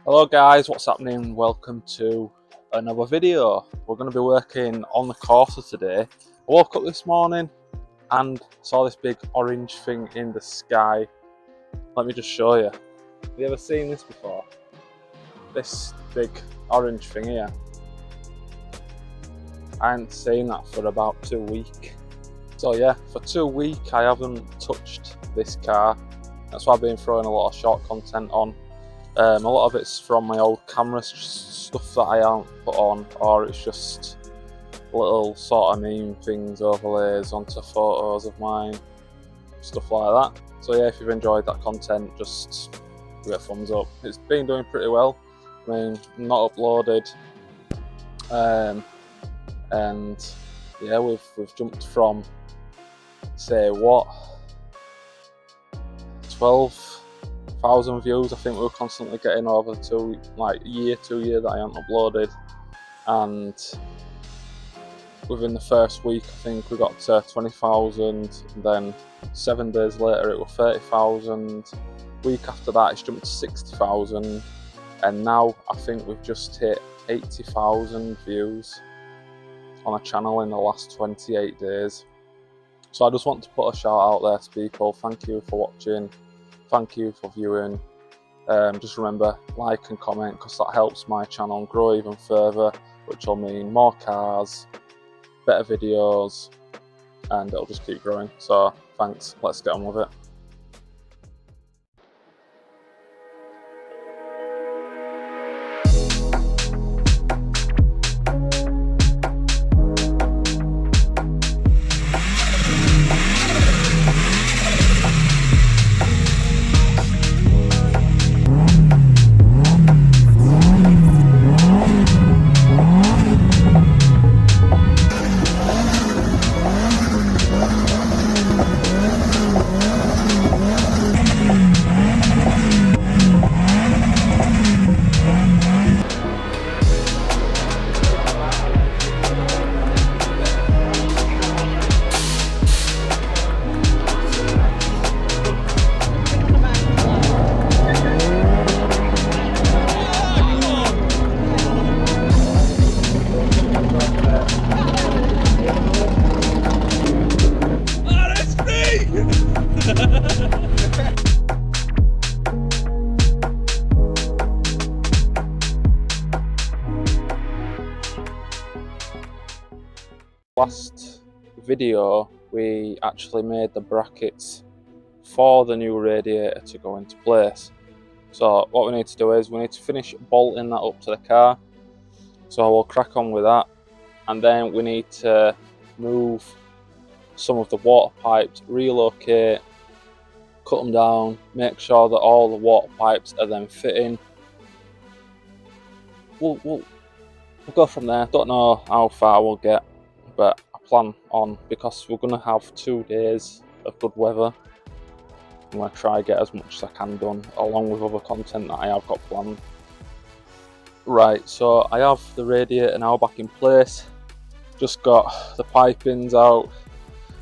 Hello guys, what's happening? Welcome to another video. We're going to be working on the Corsa today. I woke up this morning and saw this big orange thing in the sky. Let me just show you. Have you ever seen this before? This big orange thing here. I hadn't seen that for about 2 weeks. So yeah, for 2 weeks I haven't touched this car. That's why I've been throwing a lot of short content on. A lot of it's from my old camera, stuff that I haven't put on, or it's just little sort of meme things, overlays onto photos of mine, stuff like that. So yeah, if you've enjoyed that content, just give it a thumbs up. It's been doing pretty well. I mean, not uploaded, and yeah, we've jumped from, say what, 12,000 views. I think we were constantly getting over 2 years that I haven't uploaded, and within the first week I think we got to 20,000, then 7 days later it was 30,000. Week after that it's jumped to 60,000, and now I think we've just hit 80,000 views on a channel in the last 28 days. So I just want to put a shout out there to people. Thank you for watching, thank you for viewing. Just remember, like and comment, because that helps my channel grow even further, which will mean more cars, better videos, and it'll just keep growing. So thanks, let's get on with it. Last video we actually made the brackets for the new radiator to go into place. So what we need to do is we need to finish bolting that up to the car. So we'll crack on with that, and then we need to move some of the water pipes, relocate, cut them down, make sure that all the water pipes are then fitting. We'll go from there. Don't know how far we'll get, but I plan on, because we're going to have 2 days of good weather, I'm going to try get as much as I can done, along with other content that I have got planned. Right, so I have the radiator now back in place. Just got the pipings out.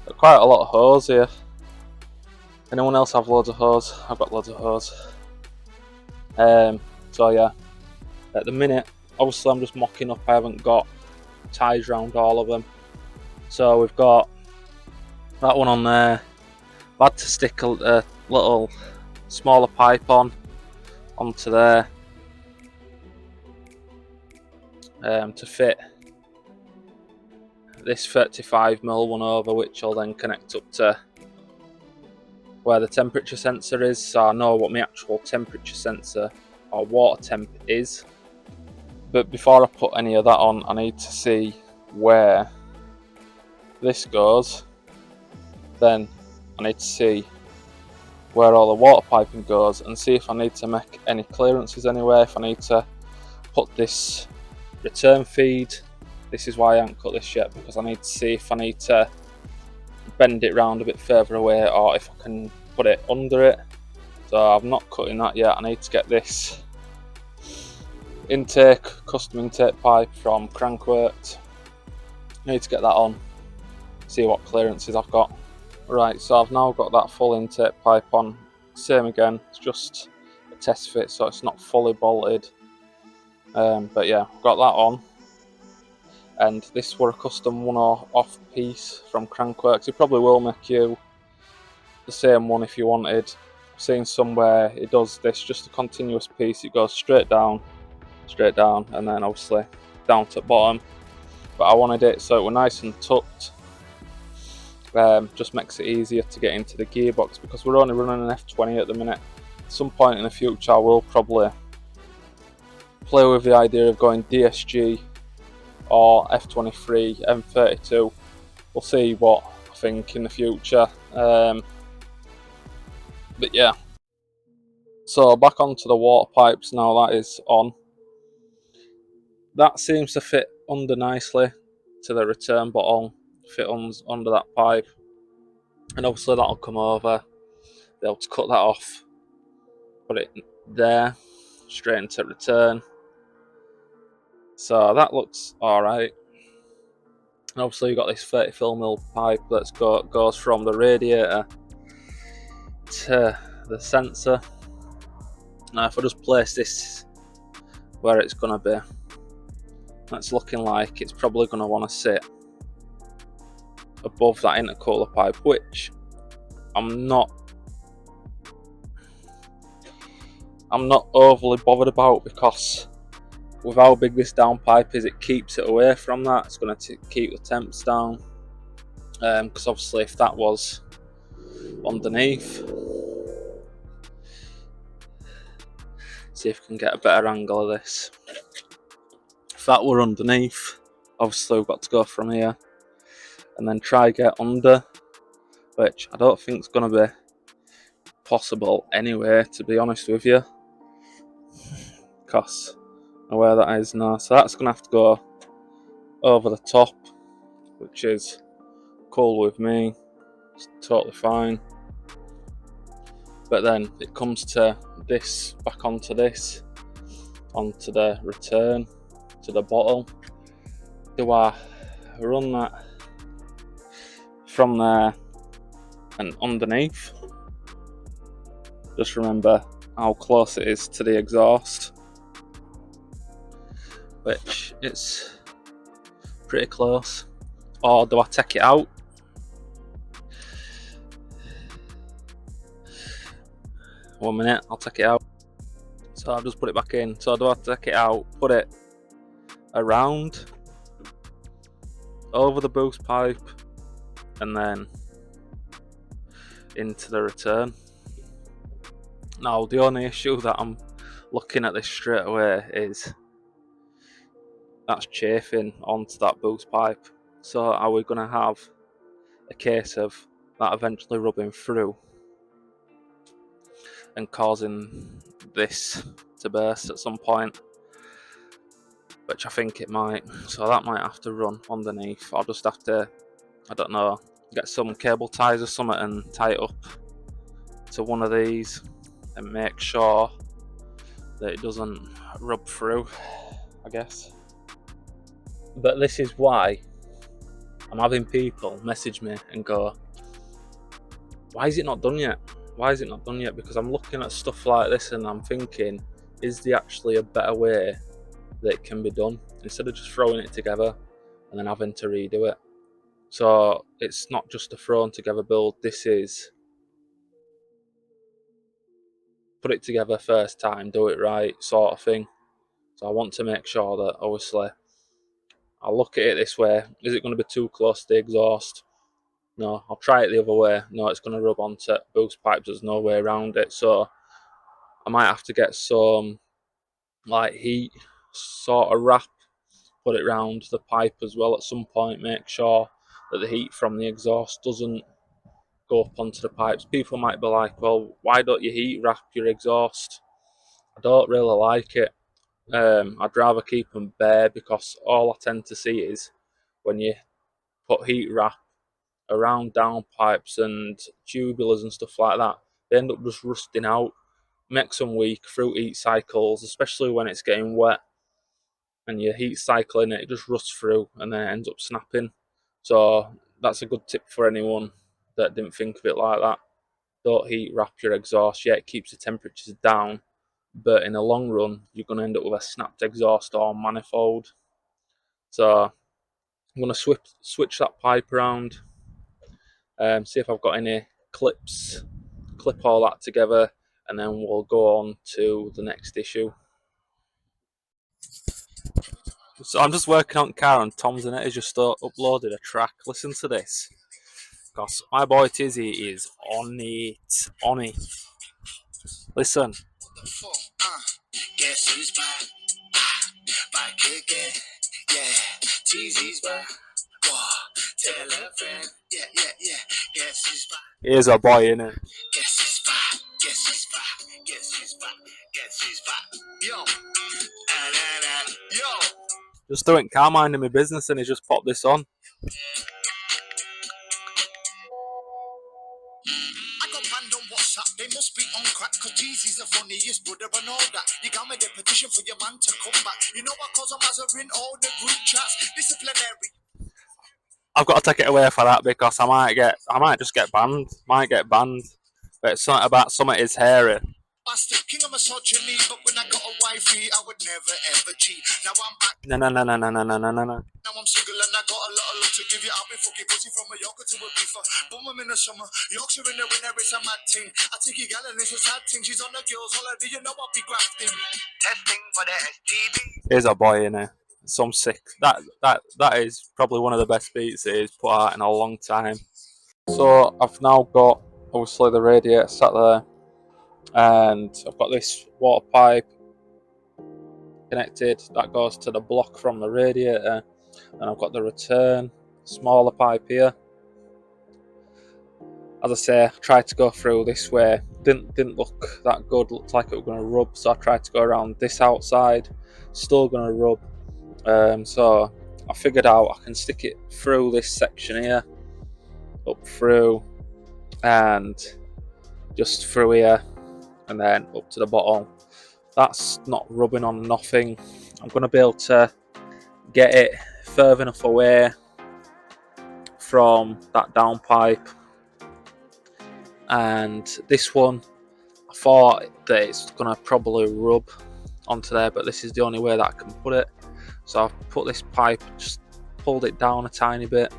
Got quite a lot of hose here. Anyone else have loads of hose? I've got loads of hose. So yeah, at the minute, obviously I'm just mocking up. I haven't got ties around all of them. So we've got that one on there. I've had to stick a little smaller pipe onto there to fit this 35mm one over, which will then connect up to where the temperature sensor is, so I know what my actual temperature sensor or water temp is. But before I put any of that on, I need to see where this goes. Then I need to see where all the water piping goes, and see if I need to make any clearances anywhere, if I need to put this return feed. This is why I haven't cut this yet, because I need to see if I need to bend it round a bit further away, or if I can put it under it. So I'm not cutting that yet. I need to get this intake, custom intake pipe from Crankworks. I need to get that on, see what clearances I've got. Right, so I've now got that full intake pipe on. Same again, it's just a test fit, so it's not fully bolted. But yeah, got that on. And this were a custom one-off piece from Crankworks. It probably will make you the same one if you wanted. I've seen somewhere it does this, just a continuous piece. It goes straight down, and then obviously down to the bottom. But I wanted it so it were nice and tucked. Just makes it easier to get into the gearbox, because we're only running an F20 at the minute. At some point in the future I will probably play with the idea of going DSG or F23, M32. We'll see what I think in the future. But yeah, so back onto the water pipes now. That is on. That seems to fit under nicely to the return bottle, fit under that pipe, and obviously that'll come over, be able to cut that off, put it there, straight into return. So that looks alright. And obviously you've got this 30mm pipe that goes from the radiator to the sensor. Now if I just place this where it's going to be, that's looking like it's probably going to want to sit above that intercooler pipe, which I'm not overly bothered about, because with how big this downpipe is, it keeps it away from that. It's going to keep the temps down, because obviously if that was underneath, see if we can get a better angle of this. If that were underneath, obviously we've got to go from here and then try get under, which I don't think is going to be possible anyway, to be honest with you, because of where that is now. So that's going to have to go over the top, which is cool with me. It's totally fine. But then it comes to this, back onto this, onto the return to the bottle. Do I run that from there and underneath? Just remember how close it is to the exhaust, which it's pretty close. Or do I take it out? One minute, I'll take it out. So I'll just put it back in. So do I take it out, put it around, over the boost pipe, and then into the return? Now the only issue that I'm looking at this straight away is that's chafing onto that boost pipe. So are we going to have a case of that eventually rubbing through and causing this to burst at some point? Which I think it might. So that might have to run underneath. I'll just have to, I don't know, get some cable ties or something and tie it up to one of these and make sure that it doesn't rub through, I guess. But this is why I'm having people message me and go, why is it not done yet? Why is it not done yet? Because I'm looking at stuff like this and I'm thinking, is there actually a better way that it can be done, instead of just throwing it together and then having to redo it? So it's not just a thrown together build, this is put it together first time, do it right sort of thing. So I want to make sure that, obviously, I look at it this way. Is it going to be too close to the exhaust? No. I'll try it the other way. No, it's going to rub onto boost pipes. There's no way around it. So I might have to get some like heat sort of wrap, put it around the pipe as well at some point. Make sure that the heat from the exhaust doesn't go up onto the pipes. People might be like, well, why don't you heat wrap your exhaust? I don't really like it. I'd rather keep them bare, because all I tend to see is when you put heat wrap around downpipes and tubulars and stuff like that, they end up just rusting out, makes them weak through heat cycles, especially when it's getting wet and you're heat cycling it, it just rusts through and then it ends up snapping. So that's a good tip for anyone that didn't think of it like that. Don't heat wrap your exhaust. Yeah, it keeps the temperatures down, but in the long run, you're going to end up with a snapped exhaust or manifold. So I'm going to switch that pipe around, see if I've got any clips, clip all that together, and then we'll go on to the next issue. So I'm just working on car, and Tom's in it. He's just uploaded a track. Listen to this, because my boy Tizzy is on it. Listen. Guess who's back? Back again. Yeah, Tizzy's back. Tell a friend. Yeah. Guess who's back? Here's a boy, innit? Guess who's back? Guess who's back? Guess who's back? Guess who's back? Yo. Yo. Just doing car minding my business, and he just popped this on. I got banned on WhatsApp, they must be on crack, cause Jeezy's the funniest brother and all that. You got me the petition for your man to come back. You know what, cause I'm answering all the group chats, disciplinary. I've got to take it away for that, because I might just get banned. Might get banned. But it's something about something is hairy. Bastard, king of misogyny, but when I got a wifey, I would never ever cheat. Now I'm back. No. Now I'm single and I got a lot of love to give you. I'll be fucking pussy from a Yorker to a beefer. Boom, I'm in the summer. Yorkshire in the winter, it's a mad thing. I take you gal and it's a sad thing. She's on the girls' holiday, you know I'll be grafting. Testing for the STD. Here's a boy in it. Some sick. That is probably one of the best beats he's put out in a long time. So I've now got obviously the radiator sat there, and I've got this water pipe connected that goes to the block from the radiator, and I've got the return smaller pipe here. As I say, I tried to go through this way, didn't look that good, looked like it was going to rub, so I tried to go around this outside, still going to rub. So I figured out I can stick it through this section here, up through, and just through here, and then up to the bottom. That's not rubbing on nothing. I'm going to be able to get it further enough away from that down pipe. And this one, I thought that it's going to probably rub onto there, but this is the only way that I can put it. So I've put this pipe, just pulled it down a tiny bit,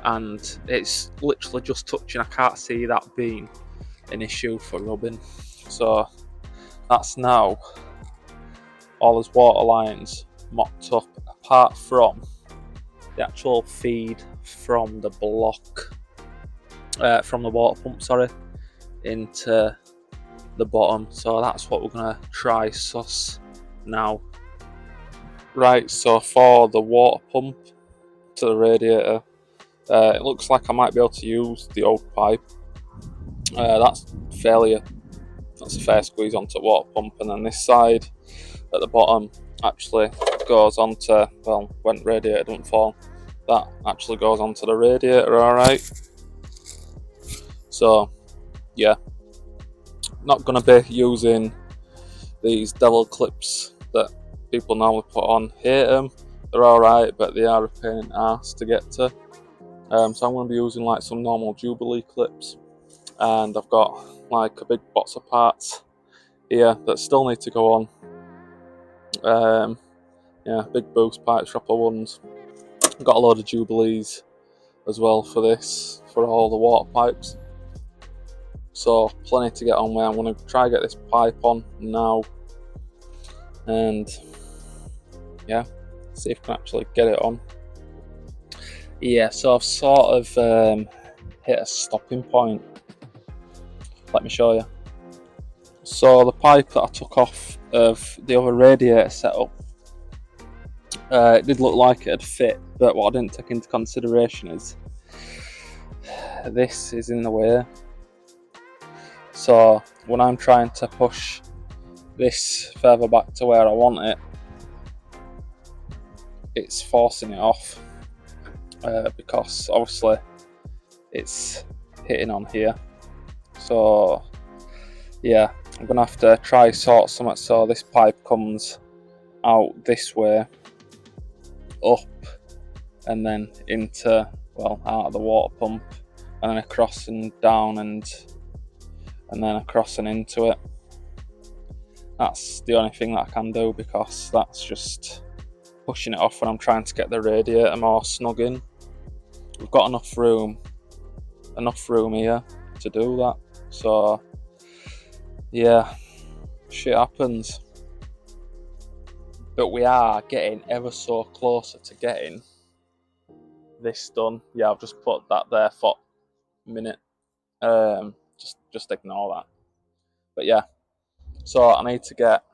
and it's literally just touching. I can't see that being an issue for rubbing. So that's now all those water lines mocked up, apart from the actual feed from the block, from the water pump, sorry, into the bottom. So that's what we're gonna try suss now. Right, so for the water pump to the radiator, it looks like I might be able to use the old pipe. That's a fair squeeze onto water pump, and then this side at the bottom actually goes onto, well, when radiator doesn't fall, that actually goes onto the radiator, alright. So yeah, not going to be using these devil clips that people normally put on. Hate them, they're alright, but they are a pain in the arse to get to. So I'm going to be using like some normal Jubilee clips, and I've got like a big box of parts here that still need to go on. Yeah, big boost pipes, proper ones. I've got a load of Jubilees as well for this, for all the water pipes. So plenty to get on with. I'm going to try and get this pipe on now, and yeah, see if I can actually get it on. Yeah, so I've sort of hit a stopping point. Let me show you. So the pipe that I took off of the other radiator setup, it did look like it had fit, but what I didn't take into consideration is this is in the way. So when I'm trying to push this further back to where I want it, it's forcing it off, because obviously it's hitting on here. So yeah, I'm gonna have to try sort something so this pipe comes out this way, up, and then into, well, out of the water pump, and then across and down, and then across and into it. That's the only thing that I can do, because that's just pushing it off when I'm trying to get the radiator more snug in. We've got enough room here to do that. So yeah, shit happens. But we are getting ever so closer to getting this done. Yeah, I've just put that there for a minute. Just ignore that. But yeah, so I need to get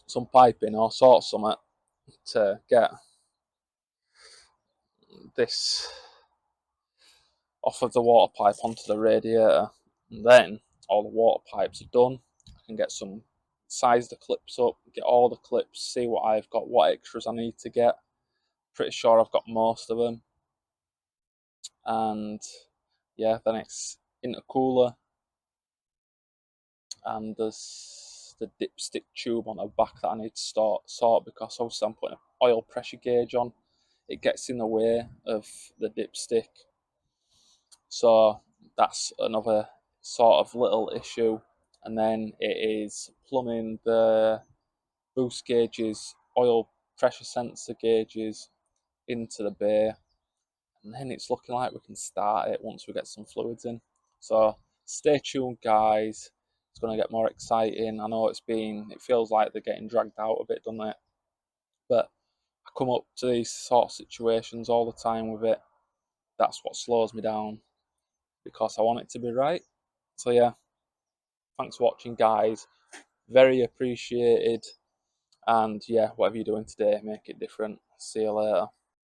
some piping or sort something to get this off of the water pipe onto the radiator, and then all the water pipes are done. I can get some, size the clips up, get all the clips, see what I've got, what extras I need to get. Pretty sure I've got most of them. And yeah, then it's intercooler, and there's the dipstick tube on the back that I need to sort, because obviously I'm putting an oil pressure gauge on. It gets in the way of the dipstick, so that's another sort of little issue. And then it is plumbing the boost gauges, oil pressure sensor gauges into the bay, and then it's looking like we can start it once we get some fluids in. So stay tuned, guys. It's going to get more exciting. I know it feels like they're getting dragged out a bit, doesn't it? But I come up to these sort of situations all the time with it. That's what slows me down, because I want it to be right. So yeah, thanks for watching, guys. Very appreciated. And yeah, whatever you're doing today, make it different. See you later.